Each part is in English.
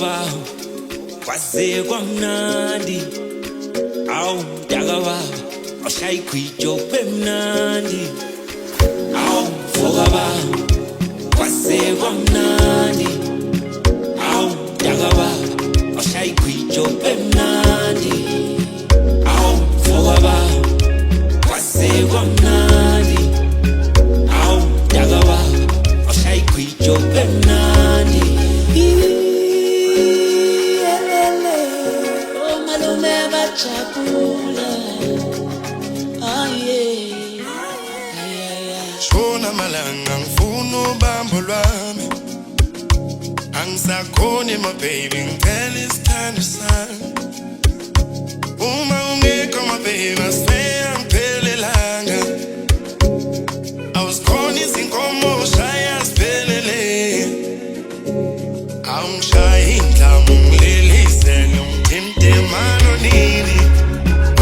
baba kwaze kwamnandi awu mdaka baba awushaya igwijo kube mnandi awu mfoka baba kwaze kwamnandi awu mdaka baba awushaya igwijo kube mnandi awu mfoka baba kwaze kwamnandi awu mdaka baba awushaya igwijo kube mnandi Chakula, shona malanga ngifuna ubambo lwami angisakhoni my baby ngicela isithando sami uma ungekho my baby asifeya ngiphelelanga awusikhona izinkomo shaya siphelele awungishaya indlamu ngilelise ngimthinte mano nini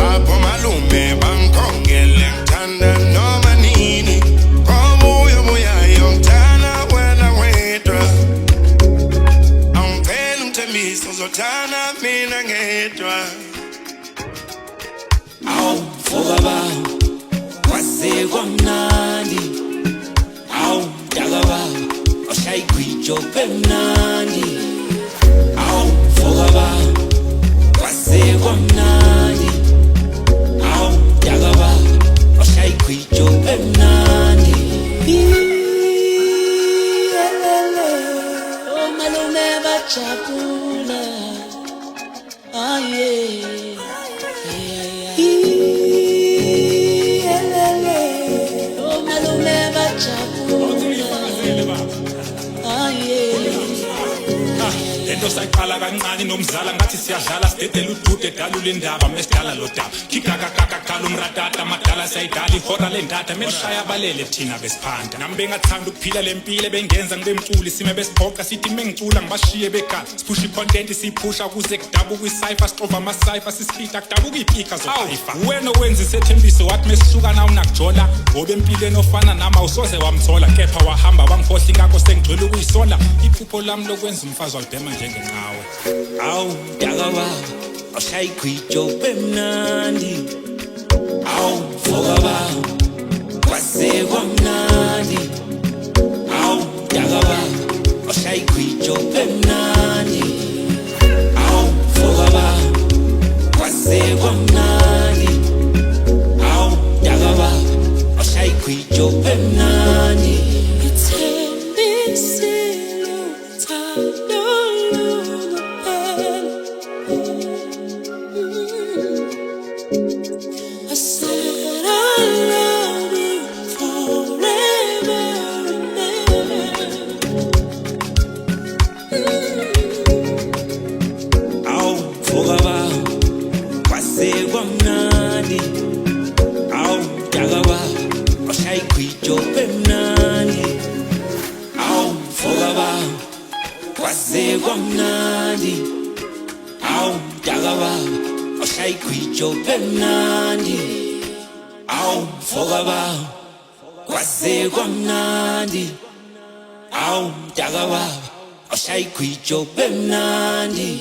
apho malume bangikhongele ngithanda noma nini ngobuya buyayo ngithanda wena wedwa awupheli ngithembisa uzothanda mina ngedwa awu mfoka baba kwaze kwamnandi awu mdaka baba awushaya igwijo kube mnandi awu mfoka baba kwaze kwamnandi awu mdaka baba awushaya igwijo kube mnandi malume bajabula, malume bajabula, lento sayiqala kancane nomzala ngathi siyadlala sidedela udude dalula indaba mesidala lo daba khigakakaka khala umratata amadala sayidala ihora lendada melishaya abalele thina besiphanda nami bengathanda ukuphila lempilo bengenza ngibe mculi sime besiphoqa sithi mengicula ngibashiye bekhala siphusha icontent siphusha kuze kudabuka isayfa siqova amasayfa sisipita kudabuka ipika zohaifa wena owenza isethembiso wathi mesihlukana unakujola ngoba empilweni ofana nama usoze wamthola kepha wahamba wangikhohla ingakho sengigcwele ukuyisola iphupho lami lokwenza umfazi walibhema njengenqawe awu mdaka baba awushaya igwijo kube mnandi awu mfoka baba kwaze kwamnandi awu mdaka baba awushaya igwijo kube mnandi awu mfoka baba kwaze kwamnandi awu mdaka baba awushaya igwijo kube mnandi I said I love you forever and ever. awu mfoka baba kwaze kwamnandi awu mdaka baba awushaya igwijo kube mnandi awu mfoka baba kwaze kwamnandi awu mdaka baba awushaya igwijo kube mnandi awu mfoka baba kwaze kwamnandi awu mdaka baba awushaya igwijo kube mnandi